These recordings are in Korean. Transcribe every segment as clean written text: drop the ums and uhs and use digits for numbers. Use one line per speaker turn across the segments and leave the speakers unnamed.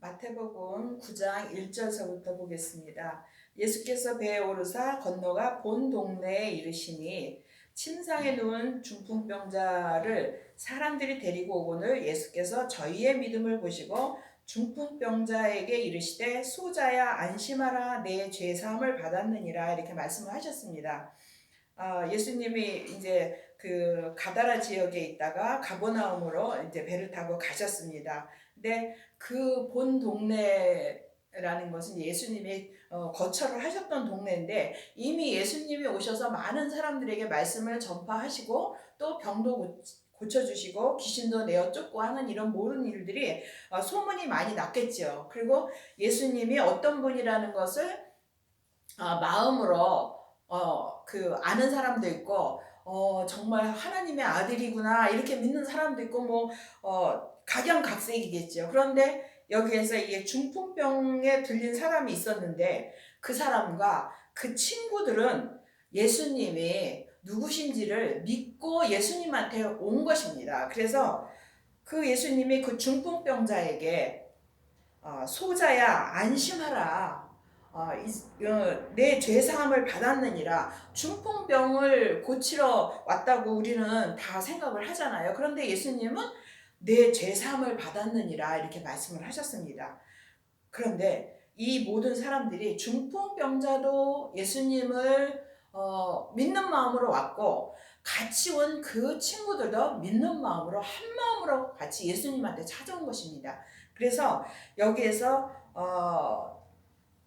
마태복음 9장 1절서부터 보겠습니다. 예수께서 배에 오르사 건너가 본 동네에 이르시니 침상에 누운 중풍병자를 사람들이 데리고 오거늘 예수께서 저희의 믿음을 보시고 중풍병자에게 이르시되 소자야 안심하라 내 죄 사함을 받았느니라 이렇게 말씀을 하셨습니다. 예수님이 이제 그 가다라 지역에 있다가 가버나움으로 이제 배를 타고 가셨습니다. 근데 그 본 동네라는 것은 예수님이 거처를 하셨던 동네인데 이미 예수님이 오셔서 많은 사람들에게 말씀을 전파하시고 또 병도 고쳐주시고 귀신도 내어 쫓고 하는 이런 모든 일들이 소문이 많이 났겠죠. 그리고 예수님이 어떤 분이라는 것을 마음으로 아는 사람도 있고 정말 하나님의 아들이구나 이렇게 믿는 사람도 있고 각양각색이겠죠. 그런데 여기에서 이게 중풍병에 들린 사람이 있었는데 그 사람과 그 친구들은 예수님이 누구신지를 믿고 예수님한테 온 것입니다. 그래서 그 예수님이 그 중풍병자에게 소자야 안심하라 내 죄사함을 받았느니라. 중풍병을 고치러 왔다고 우리는 다 생각을 하잖아요. 그런데 예수님은 내 죄사함을 받았느니라 이렇게 말씀을 하셨습니다. 그런데 이 모든 사람들이 중풍병자도 예수님을 믿는 마음으로 왔고 같이 온 그 친구들도 믿는 마음으로 한 마음으로 같이 예수님한테 찾아온 것입니다. 그래서 여기에서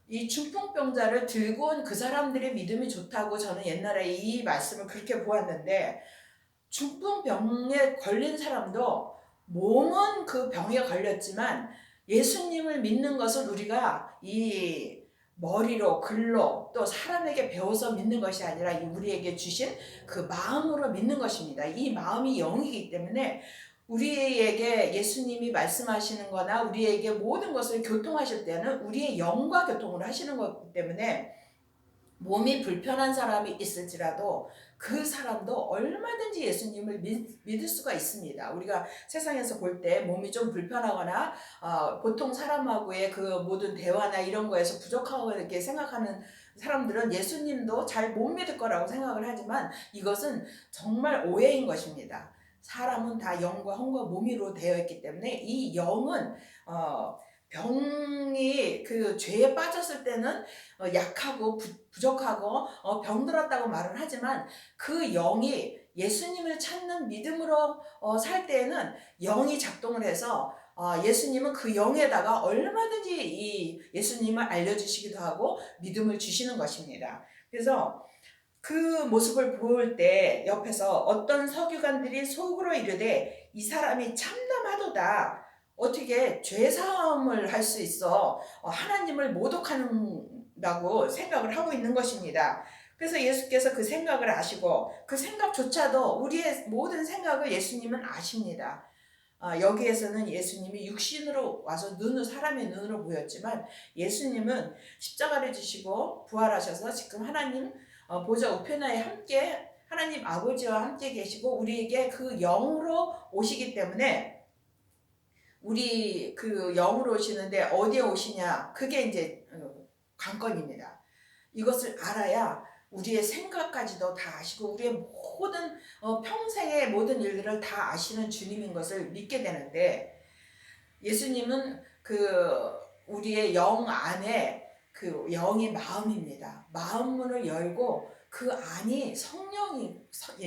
이 중풍병자를 들고 온 그 사람들의 믿음이 좋다고 저는 옛날에 이 말씀을 그렇게 보았는데 중풍병에 걸린 사람도 몸은 그 병에 걸렸지만 예수님을 믿는 것은 우리가 이 머리로 글로 또 사람에게 배워서 믿는 것이 아니라 우리에게 주신 그 마음으로 믿는 것입니다. 이 마음이 영이기 때문에 우리에게 예수님이 말씀하시는 거나 우리에게 모든 것을 교통하실 때는 우리의 영과 교통을 하시는 거기 때문에 몸이 불편한 사람이 있을지라도 그 사람도 얼마든지 예수님을 믿을 수가 있습니다. 우리가 세상에서 볼 때 몸이 좀 불편하거나 보통 사람하고의 그 모든 대화나 이런 거에서 부족하고 이렇게 생각하는 사람들은 예수님도 잘 못 믿을 거라고 생각을 하지만 이것은 정말 오해인 것입니다. 사람은 다 영과 혼과 몸이로 되어 있기 때문에 이 영은 병이 그 죄에 빠졌을 때는 약하고 부족하고 병들었다고 말은 하지만 그 영이 예수님을 찾는 믿음으로 살 때에는 영이 작동을 해서 예수님은 그 영에다가 얼마든지 이 예수님을 알려주시기도 하고 믿음을 주시는 것입니다. 그래서 그 모습을 볼 때 옆에서 어떤 서기관들이 속으로 이르되 이 사람이 참담하도다. 어떻게 죄사함을 할 수 있어 하나님을 모독한다고 생각을 하고 있는 것입니다. 그래서 예수께서 그 생각을 아시고 그 생각조차도 우리의 모든 생각을 예수님은 아십니다. 여기에서는 예수님이 육신으로 와서 사람의 눈으로 보였지만 예수님은 십자가를 지시고 부활하셔서 지금 하나님 보좌 우편에 함께 하나님 아버지와 함께 계시고 우리에게 그 영으로 오시기 때문에 우리 그 영으로 오시는데 어디에 오시냐 그게 이제 관건입니다. 이것을 알아야 우리의 생각까지도 다 아시고 우리의 모든 평생의 모든 일들을 다 아시는 주님인 것을 믿게 되는데 예수님은 우리의 영 안에 그 영이 마음입니다. 마음문을 열고 그 안이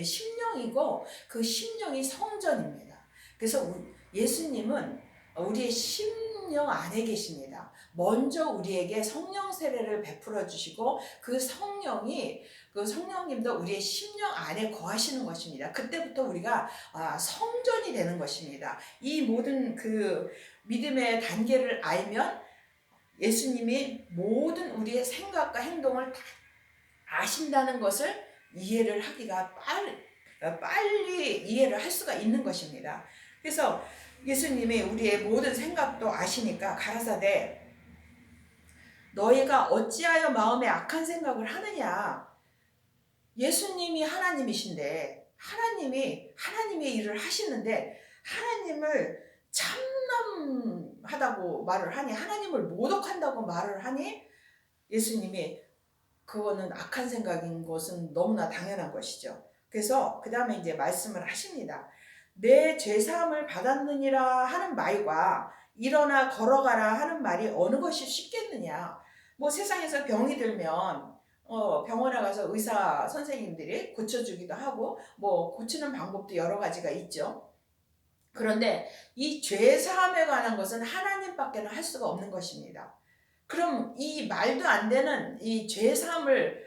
심령이고 그 심령이 성전입니다. 그래서 예수님은 우리의 심령 안에 계십니다. 먼저 우리에게 성령 세례를 베풀어 주시고 그 성령님도 우리의 심령 안에 거하시는 것입니다. 그때부터 우리가 성전이 되는 것입니다. 이 모든 그 믿음의 단계를 알면 예수님이 모든 우리의 생각과 행동을 다 아신다는 것을 이해를 하기가 빨리 이해를 할 수가 있는 것입니다. 그래서 예수님이 우리의 모든 생각도 아시니까 가라사대 너희가 어찌하여 마음에 악한 생각을 하느냐. 예수님이 하나님이신데 하나님이 하나님의 일을 하시는데 하나님을 참남하다고 악하다고 말을 하니, 하나님을 모독한다고 말을 하니, 예수님이 그거는 악한 생각인 것은 너무나 당연한 것이죠. 그래서 그 다음에 이제 말씀을 하십니다. 내 죄사함을 받았느니라 하는 말과 일어나 걸어가라 하는 말이 어느 것이 쉽겠느냐. 뭐 세상에서 병이 들면 병원에 가서 의사 선생님들이 고쳐주기도 하고 뭐 고치는 방법도 여러 가지가 있죠. 그런데 이 죄사함에 관한 것은 하나님밖에는 할 수가 없는 것입니다. 그럼 이 말도 안 되는 이 죄사함을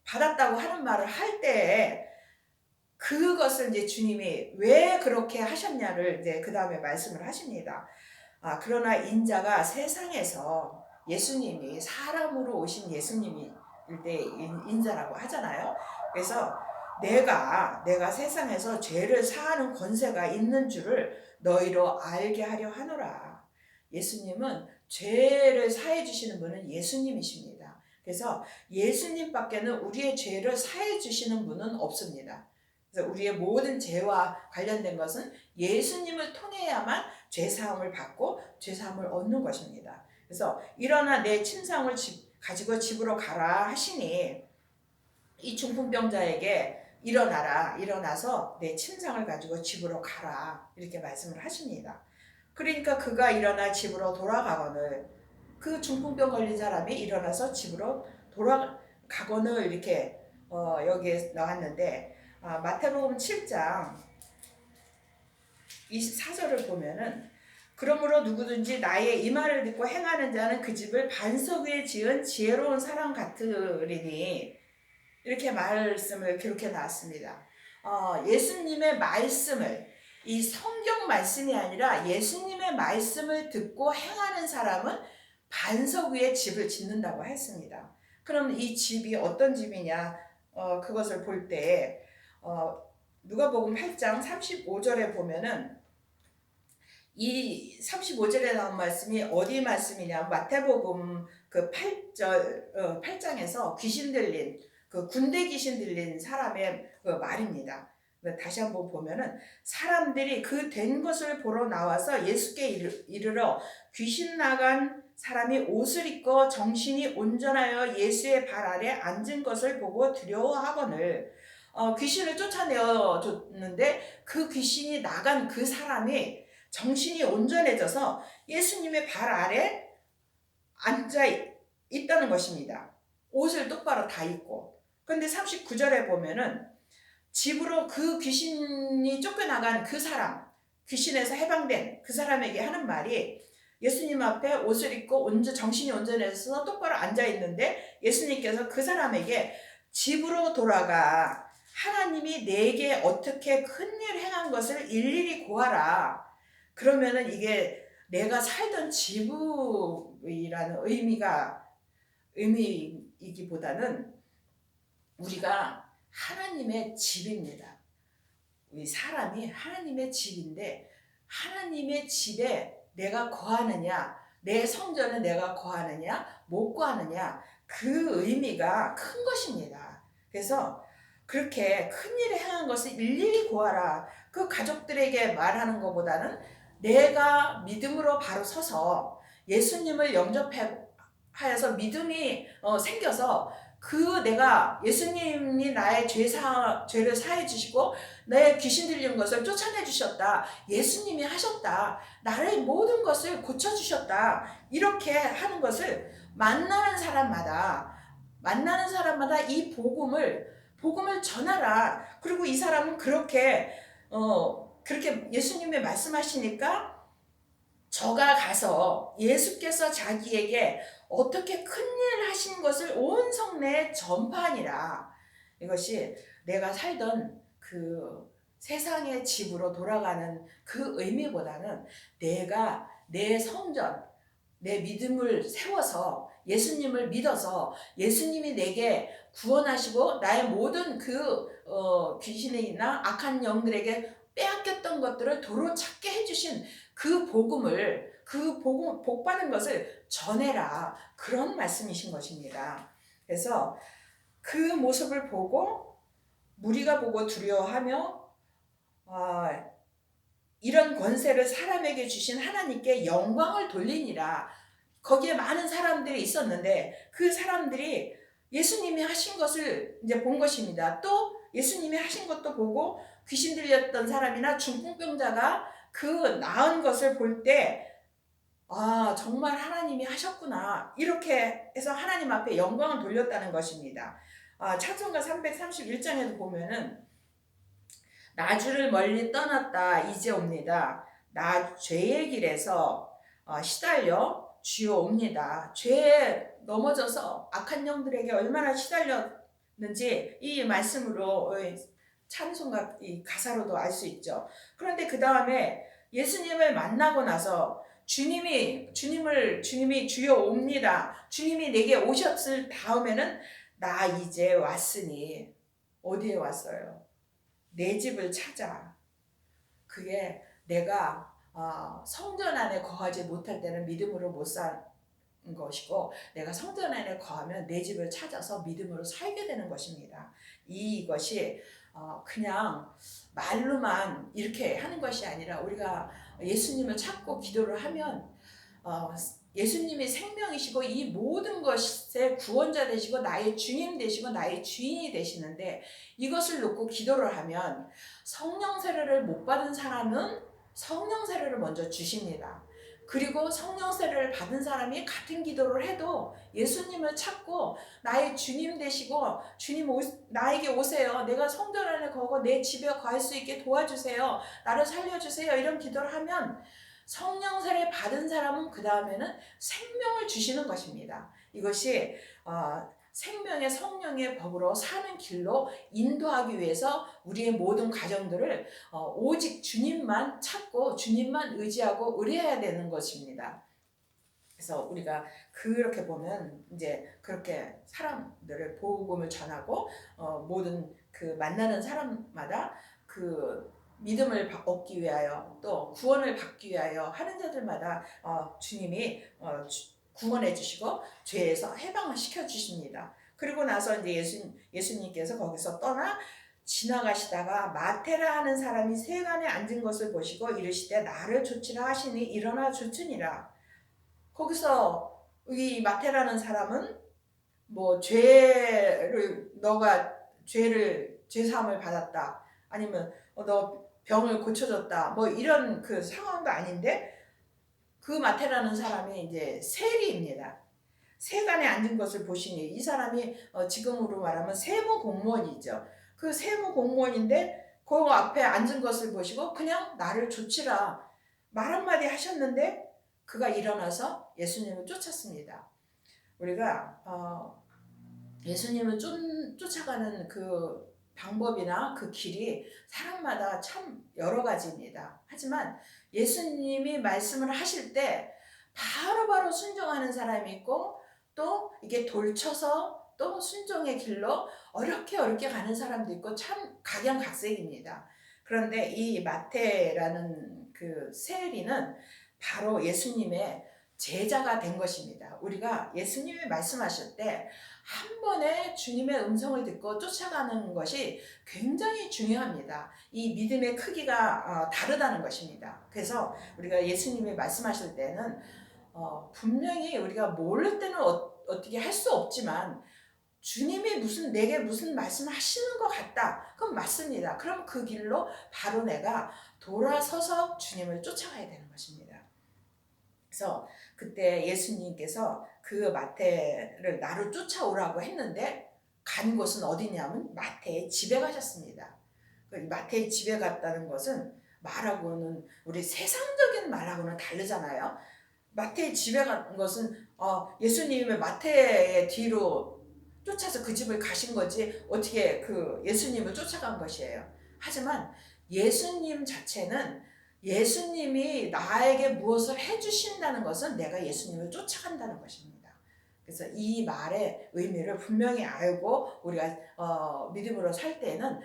받았다고 하는 말을 할 때 그것을 이제 주님이 왜 그렇게 하셨냐를 이제 그 다음에 말씀을 하십니다. 그러나 인자가 세상에서, 예수님이 사람으로 오신 예수님일 때 인자라고 하잖아요. 그래서 내가 세상에서 죄를 사하는 권세가 있는 줄을 너희로 알게 하려 하노라. 예수님은 죄를 사해 주시는 분은 예수님이십니다. 그래서 예수님밖에는 우리의 죄를 사해 주시는 분은 없습니다. 그래서 우리의 모든 죄와 관련된 것은 예수님을 통해야만 죄사함을 받고 죄사함을 얻는 것입니다. 그래서 일어나 내 침상을 가지고 집으로 가라 하시니, 이 중풍병자에게 일어나서 내 침상을 가지고 집으로 가라 이렇게 말씀을 하십니다. 그러니까 그가 일어나 집으로 돌아가거늘, 그 중풍병 걸린 사람이 일어나서 집으로 돌아가거늘 이렇게 여기에 나왔는데, 마태복음 7장 24절을 보면은, 그러므로 누구든지 나의 이 말을 듣고 행하는 자는 그 집을 반석 위에 지은 지혜로운 사람 같으리니, 이렇게 말씀을 기록해 놨습니다. 예수님의 말씀을, 이 성경 말씀이 아니라 예수님의 말씀을 듣고 행하는 사람은 반석 위에 집을 짓는다고 했습니다. 그럼 이 집이 어떤 집이냐, 그것을 볼 때 누가복음 8장 35절에 보면은, 이 35절에 나온 말씀이 어디 말씀이냐, 마태복음 그 8장에서 귀신 들린, 그 군대 귀신 들린 사람의 그 말입니다. 다시 한번 보면은, 사람들이 그 된 것을 보러 나와서 예수께 이르러 귀신 나간 사람이 옷을 입고 정신이 온전하여 예수의 발 아래 앉은 것을 보고 두려워하거늘, 귀신을 쫓아내어 줬는데 그 귀신이 나간 그 사람이 정신이 온전해져서 예수님의 발 아래 앉아 있다는 것입니다. 옷을 똑바로 다 입고. 그런데 39절에 보면은, 집으로 그 귀신이 쫓겨나간 그 사람, 귀신에서 해방된 그 사람에게 하는 말이, 예수님 앞에 옷을 입고 정신이 온전해서 똑바로 앉아 있는데 예수님께서 그 사람에게 집으로 돌아가 하나님이 내게 어떻게 큰일 행한 것을 일일이 고하라. 그러면은 이게 내가 살던 집이라는 의미이기보다는 우리가 하나님의 집입니다. 우리 사람이 하나님의 집인데, 하나님의 집에 내가 거하느냐, 내 성전에 내가 거하느냐, 못 거하느냐, 그 의미가 큰 것입니다. 그래서 그렇게 큰일을 행한 것을 일일이 고하라. 그 가족들에게 말하는 것보다는 내가 믿음으로 바로 서서 예수님을 영접하여서 믿음이 생겨서, 내가 예수님이 나의 죄를 사해 주시고 내 귀신 들린 것을 쫓아내 주셨다, 예수님이 하셨다, 나의 모든 것을 고쳐 주셨다, 이렇게 하는 것을 만나는 사람마다 이 복음을 전하라. 그리고 이 사람은 그렇게 예수님이 말씀하시니까 저가 가서 예수께서 자기에게 어떻게 큰일 하신 것을 온 성내에 전파하니라. 이것이 내가 살던 그 세상의 집으로 돌아가는 그 의미보다는, 내가 내 성전, 내 믿음을 세워서 예수님을 믿어서 예수님이 내게 구원하시고 나의 모든 귀신이나 악한 영들에게 빼앗겼던 것들을 도로 찾게 해주신 그 복 받은 것을 전해라. 그런 말씀이신 것입니다. 그래서 그 모습을 보고 무리가 보고 두려워하며 이런 권세를 사람에게 주신 하나님께 영광을 돌리니라. 거기에 많은 사람들이 있었는데 그 사람들이 예수님이 하신 것을 이제 본 것입니다. 또 예수님이 하신 것도 보고 귀신 들렸던 사람이나 중풍병자가 그 나은 것을 볼 때 아, 정말 하나님이 하셨구나. 이렇게 해서 하나님 앞에 영광을 돌렸다는 것입니다. 찬송가 331장에도 보면은 나 주를 멀리 떠났다 이제 옵니다. 나 죄의 길에서 시달려 주여 옵니다. 죄에 넘어져서 악한 영들에게 얼마나 시달렸는지 이 말씀으로 찬송가 이 가사로도 알 수 있죠. 그런데 그 다음에 예수님을 만나고 나서 주님이 주여 옵니다. 주님이 내게 오셨을 다음에는 나 이제 왔으니 어디에 왔어요? 내 집을 찾아. 그게 내가 성전 안에 거하지 못할 때는 믿음으로 못 사는 것이고 내가 성전 안에 거하면 내 집을 찾아서 믿음으로 살게 되는 것입니다. 이것이 그냥 말로만 이렇게 하는 것이 아니라 우리가 예수님을 찾고 기도를 하면 예수님이 생명이시고 이 모든 것의 구원자 되시고 나의 주님 되시고 나의 주인이 되시는데 이것을 놓고 기도를 하면 성령 세례를 못 받은 사람은 성령 세례를 먼저 주십니다. 그리고 성령 세례를 받은 사람이 같은 기도를 해도 예수님을 찾고 나의 주님 되시고 주님 나에게 오세요. 내가 성전 안에 거고 내 집에 갈 수 있게 도와주세요. 나를 살려주세요. 이런 기도를 하면 성령 세례 받은 사람은 그 다음에는 생명을 주시는 것입니다. 이것이 생명의 성령의 법으로 사는 길로 인도하기 위해서 우리의 모든 가정들을 오직 주님만 찾고 주님만 의지하고 의뢰해야 되는 것입니다. 그래서 우리가 그렇게 보면 이제 그렇게 사람들을 복음을 전하고 모든 그 만나는 사람마다 그 믿음을 얻기 위하여 또 구원을 받기 위하여 하는 자들마다 주님이 구원해 주시고 죄에서 해방을 시켜 주십니다. 그리고 나서 이제 예수님께서 거기서 떠나 지나가시다가 마테라 하는 사람이 세간에 앉은 것을 보시고 이르시되 나를 좇으라 하시니 일어나 좇으니라. 거기서 이 마테라는 사람은 뭐 너가 죄 사함을 받았다. 아니면 너 병을 고쳐줬다. 뭐 이런 그 상황도 아닌데 그 마테라는 사람이 이제 세리입니다. 세간에 앉은 것을 보시니 이 사람이 지금으로 말하면 세무 공무원이죠. 그 세무 공무원인데 그 앞에 앉은 것을 보시고 그냥 나를 좇으라 말 한마디 하셨는데 그가 일어나서 예수님을 쫓았습니다. 우리가 예수님을 쫓아가는 그 방법이나 그 길이 사람마다 참 여러 가지입니다. 하지만 예수님이 말씀을 하실 때 바로바로 순종하는 사람이 있고 또 이게 돌쳐서 또 순종의 길로 어렵게 가는 사람도 있고 참 각양각색입니다. 그런데 이 마태라는 그 세리는 바로 예수님의 제자가 된 것입니다. 우리가 예수님이 말씀하실 때 한 번에 주님의 음성을 듣고 쫓아가는 것이 굉장히 중요합니다. 이 믿음의 크기가 다르다는 것입니다. 그래서 우리가 예수님이 말씀하실 때는 분명히 우리가 모를 때는 어떻게 할 수 없지만 주님이 내게 무슨 말씀을 하시는 것 같다. 그럼 맞습니다. 그럼 그 길로 바로 내가 돌아서서 주님을 쫓아가야 되는 것입니다. 그래서 그때 예수님께서 그 마태를 나로 쫓아오라고 했는데 간 곳은 어디냐면 마태의 집에 가셨습니다. 마태의 집에 갔다는 것은 말하고는 우리 세상적인 말하고는 다르잖아요. 마태의 집에 간 것은 예수님의 마태의 뒤로 쫓아서 그 집을 가신 거지 어떻게 그 예수님을 쫓아간 것이에요. 하지만 예수님 자체는 예수님이 나에게 무엇을 해주신다는 것은 내가 예수님을 쫓아간다는 것입니다. 그래서 이 말의 의미를 분명히 알고 우리가 믿음으로 살 때는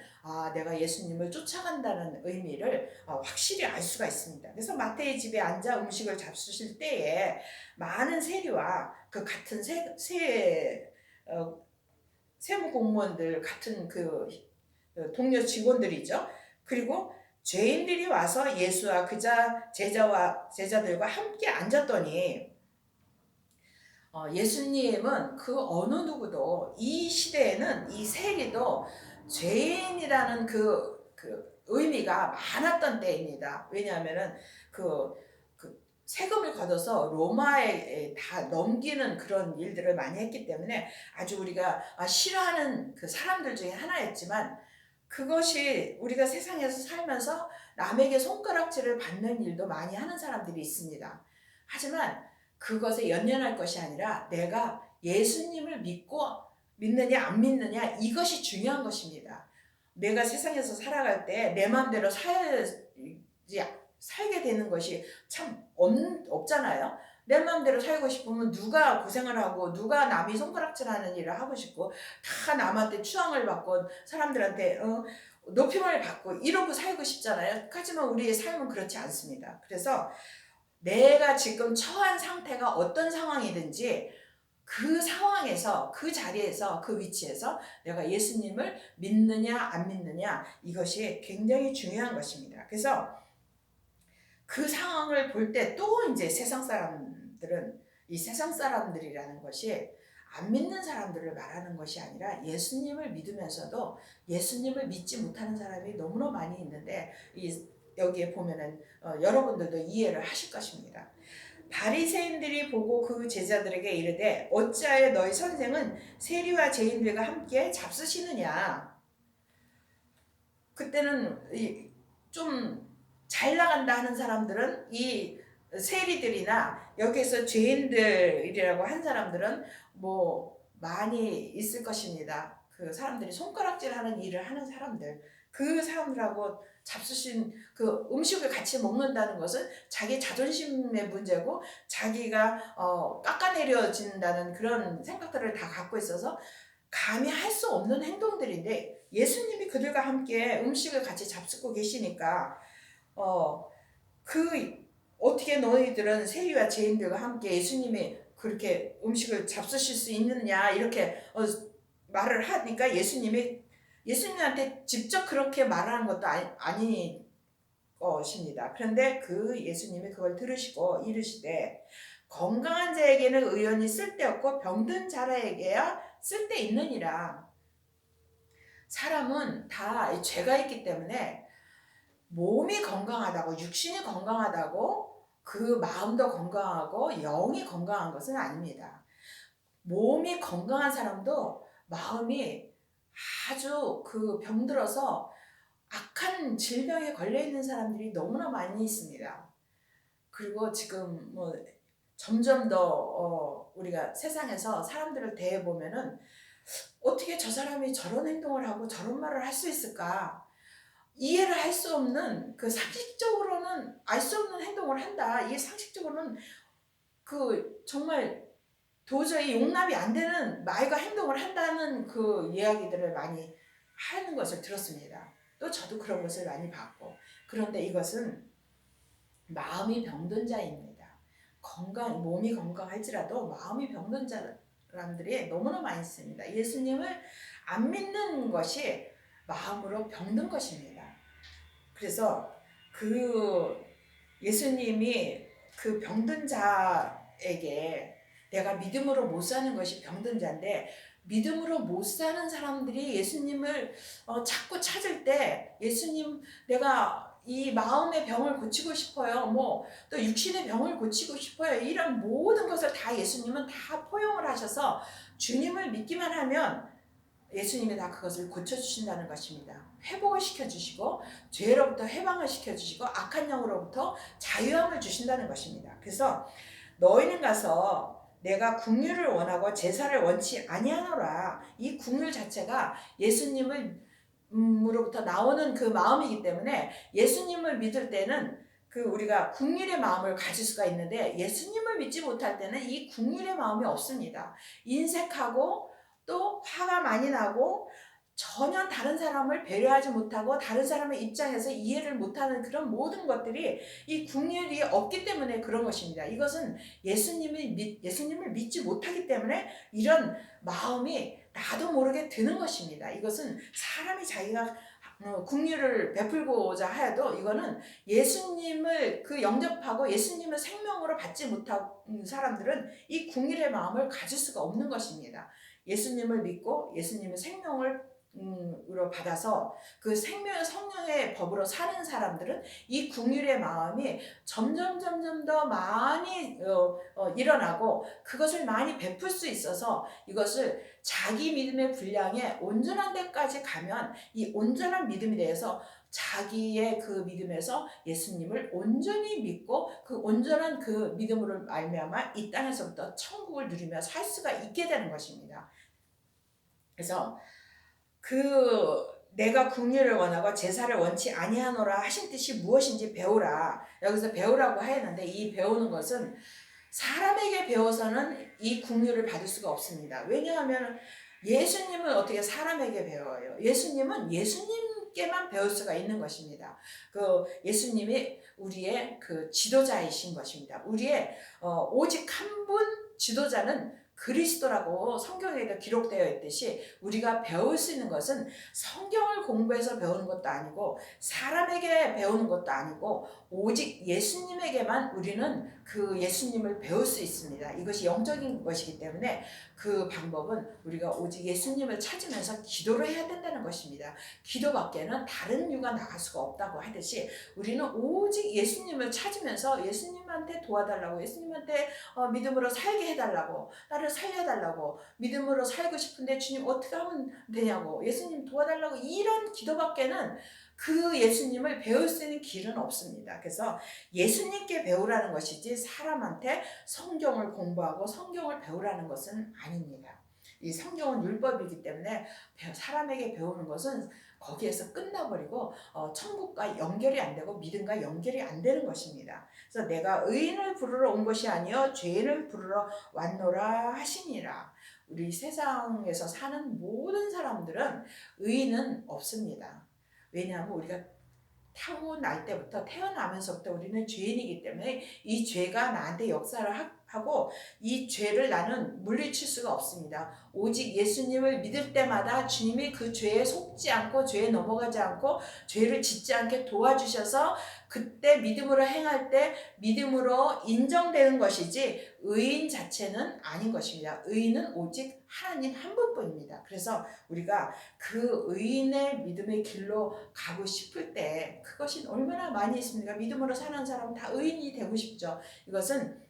내가 예수님을 쫓아간다는 의미를 확실히 알 수가 있습니다. 그래서 마태의 집에 앉아 음식을 잡수실 때에 많은 세리와 그 같은 세무 공무원들 같은 그 동료 직원들이죠. 그리고 죄인들이 와서 예수와 제자들과 함께 앉았더니 예수님은 그 어느 누구도 이 시대에는 이 세리도 죄인이라는 그 의미가 많았던 때입니다. 왜냐하면은 그 세금을 걷어서 로마에 다 넘기는 그런 일들을 많이 했기 때문에 아주 우리가 싫어하는 그 사람들 중에 하나였지만, 그것이 우리가 세상에서 살면서 남에게 손가락질을 받는 일도 많이 하는 사람들이 있습니다. 하지만 그것에 연연할 것이 아니라 내가 예수님을 믿느냐 안 믿느냐, 이것이 중요한 것입니다. 내가 세상에서 살아갈 때 내 마음대로 살게 되는 것이 참 없잖아요. 내 마음대로 살고 싶으면 누가 고생을 하고 누가 남이 손가락질하는 일을 하고 싶고 다 남한테 추앙을 받고 사람들한테 높임을 받고 이러고 살고 싶잖아요. 하지만 우리의 삶은 그렇지 않습니다. 그래서 내가 지금 처한 상태가 어떤 상황이든지 그 상황에서, 그 자리에서, 그 위치에서 내가 예수님을 믿느냐 안 믿느냐, 이것이 굉장히 중요한 것입니다. 그래서 그 상황을 볼 때 또 이제 세상 사람들은, 이 세상 사람들이라는 것이 안 믿는 사람들을 말하는 것이 아니라 예수님을 믿으면서도 예수님을 믿지 못하는 사람이 너무나 많이 있는데, 여기에 보면은 여러분들도 이해를 하실 것입니다. 바리새인들이 보고 그 제자들에게 이르되 어찌하여 너희 선생은 세리와 죄인들과 함께 잡수시느냐. 그때는 좀 잘 나간다 하는 사람들은, 이 세리들이나 여기서 죄인들이라고 한 사람들은 뭐 많이 있을 것입니다. 그 사람들이 손가락질하는 일을 하는 사람들, 그 사람들하고 잡수신 그 음식을 같이 먹는다는 것은 자기 자존심의 문제고, 자기가 깎아내려진다는 그런 생각들을 다 갖고 있어서 감히 할 수 없는 행동들인데, 예수님이 그들과 함께 음식을 같이 잡수고 계시니까 어떻게 너희들은 세리와 죄인들과 함께 예수님이 그렇게 음식을 잡수실 수 있느냐, 이렇게 말을 하니까 예수님한테 직접 그렇게 말하는 것도 아니 것입니다. 그런데 그 예수님이 그걸 들으시고 이르시되 건강한 자에게는 의원이 쓸데없고 병든 자라에게야 쓸데있느니라. 사람은 다 죄가 있기 때문에 몸이 건강하다고, 육신이 건강하다고 그 마음도 건강하고 영이 건강한 것은 아닙니다. 몸이 건강한 사람도 마음이 아주 병들어서 악한 질병에 걸려있는 사람들이 너무나 많이 있습니다. 그리고 지금 점점 더 우리가 세상에서 사람들을 대해보면은 어떻게 저 사람이 저런 행동을 하고 저런 말을 할 수 있을까? 이해를 할 수 없는, 상식적으로는 알 수 없는 행동을 한다. 이게 상식적으로는 정말 도저히 용납이 안 되는 말과 행동을 한다는 그 이야기들을 많이 하는 것을 들었습니다. 또 저도 그런 것을 많이 봤고. 그런데 이것은 마음이 병든 자입니다. 몸이 건강할지라도 마음이 병든 사람들이 너무나 많이 있습니다. 예수님을 안 믿는 것이 마음으로 병든 것입니다. 그래서 예수님이 그 병든 자에게, 내가 믿음으로 못 사는 것이 병든 자인데, 믿음으로 못 사는 사람들이 예수님을 자꾸 찾을 때, 예수님 내가 이 마음의 병을 고치고 싶어요, 또 육신의 병을 고치고 싶어요, 이런 모든 것을 다 예수님은 다 포용을 하셔서 주님을 믿기만 하면 예수님이 다 그것을 고쳐주신다는 것입니다. 회복을 시켜주시고 죄로부터 해방을 시켜주시고 악한 영으로부터 자유함을 주신다는 것입니다. 그래서 너희는 가서 내가 긍휼을 원하고 제사를 원치 아니하노라. 이 긍휼 자체가 예수님으로부터 나오는 그 마음이기 때문에, 예수님을 믿을 때는 우리가 긍휼의 마음을 가질 수가 있는데, 예수님을 믿지 못할 때는 이 긍휼의 마음이 없습니다. 인색하고 또 화가 많이 나고 전혀 다른 사람을 배려하지 못하고 다른 사람의 입장에서 이해를 못하는 그런 모든 것들이 이 긍휼이 없기 때문에 그런 것입니다. 이것은 예수님을 믿지 못하기 때문에 이런 마음이 나도 모르게 드는 것입니다. 이것은 사람이 자기가 긍휼을 베풀고자 해도 이거는 예수님을 영접하고 예수님을 생명으로 받지 못한 사람들은 이 긍휼의 마음을 가질 수가 없는 것입니다. 예수님을 믿고 예수님의 생명을 으로 받아서 그 생명 성령의 법으로 사는 사람들은 이 긍휼의 마음이 점점 더 많이 일어나고 그것을 많이 베풀 수 있어서 이것을 자기 믿음의 분량에 온전한 데까지 가면 이 온전한 믿음이 되어서 자기의 그 믿음에서 예수님을 온전히 믿고 그 온전한 그 믿음으로 말미암아 이 땅에서부터 천국을 누리며 살 수가 있게 되는 것입니다. 그래서 내가 긍휼을 원하고 제사를 원치 아니하노라 하신 뜻이 무엇인지 배우라. 여기서 배우라고 하였는데 이 배우는 것은 사람에게 배워서는 이 긍휼을 받을 수가 없습니다. 왜냐하면 예수님은 어떻게 사람에게 배워요? 예수님은 예수님께만 배울 수가 있는 것입니다. 예수님이 우리의 지도자이신 것입니다. 우리의 오직 한 분 지도자는 그리스도라고 성경에도 기록되어 있듯이 우리가 배울 수 있는 것은 성경을 공부해서 배우는 것도 아니고 사람에게 배우는 것도 아니고 오직 예수님에게만 우리는 예수님을 배울 수 있습니다. 이것이 영적인 것이기 때문에 그 방법은 우리가 오직 예수님을 찾으면서 기도를 해야 된다는 것입니다. 기도밖에는 다른 이유가 나갈 수가 없다고 하듯이 우리는 오직 예수님을 찾으면서 예수님한테 도와달라고, 예수님한테 믿음으로 살게 해달라고, 나를 살려달라고, 믿음으로 살고 싶은데 주님 어떻게 하면 되냐고, 예수님 도와달라고, 이런 기도밖에는 예수님을 배울 수 있는 길은 없습니다. 그래서 예수님께 배우라는 것이지 사람한테 성경을 공부하고 성경을 배우라는 것은 아닙니다. 이 성경은 율법이기 때문에 사람에게 배우는 것은 거기에서 끝나버리고 천국과 연결이 안 되고 믿음과 연결이 안 되는 것입니다. 그래서 내가 의인을 부르러 온 것이 아니요 죄인을 부르러 왔노라 하시니라. 우리 세상에서 사는 모든 사람들은 의인은 없습니다. 왜냐하면 우리가 태어날 때부터, 태어나면서부터 우리는 죄인이기 때문에 이 죄가 나한테 역사를 하고 이 죄를 나는 물리칠 수가 없습니다. 오직 예수님을 믿을 때마다 주님이 그 죄에 속지 않고 죄에 넘어가지 않고 죄를 짓지 않게 도와주셔서 그때 믿음으로 행할 때 믿음으로 인정되는 것이지 의인 자체는 아닌 것입니다. 의인은 오직 하나님 한 분뿐입니다. 그래서 우리가 의인의 믿음의 길로 가고 싶을 때 그것이 얼마나 많이 있습니까? 믿음으로 사는 사람은 다 의인이 되고 싶죠. 이것은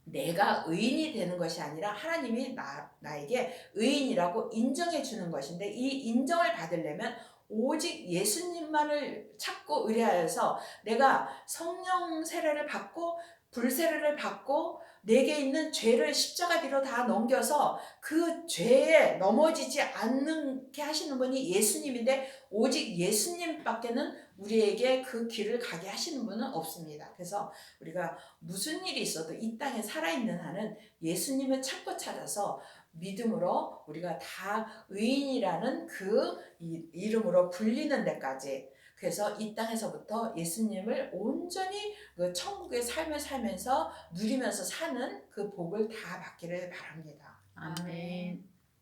내가 의인이 되는 것이 아니라 하나님이 나에게 의인이라고 인정해 주는 것인데 이 인정을 받으려면 오직 예수님만을 찾고 의뢰하여서 내가 성령 세례를 받고 불세례를 받고 내게 있는 죄를 십자가 뒤로 다 넘겨서 그 죄에 넘어지지 않게 하시는 분이 예수님인데 오직 예수님밖에는 우리에게 그 길을 가게 하시는 분은 없습니다. 그래서 우리가 무슨 일이 있어도 이 땅에 살아있는 한은 예수님을 찾고 찾아서 믿음으로 우리가 다 의인이라는 이름으로 불리는 데까지, 그래서 이 땅에서부터 예수님을 온전히 천국의 삶을 살면서 누리면서 사는 그 복을 다 받기를 바랍니다.
아멘.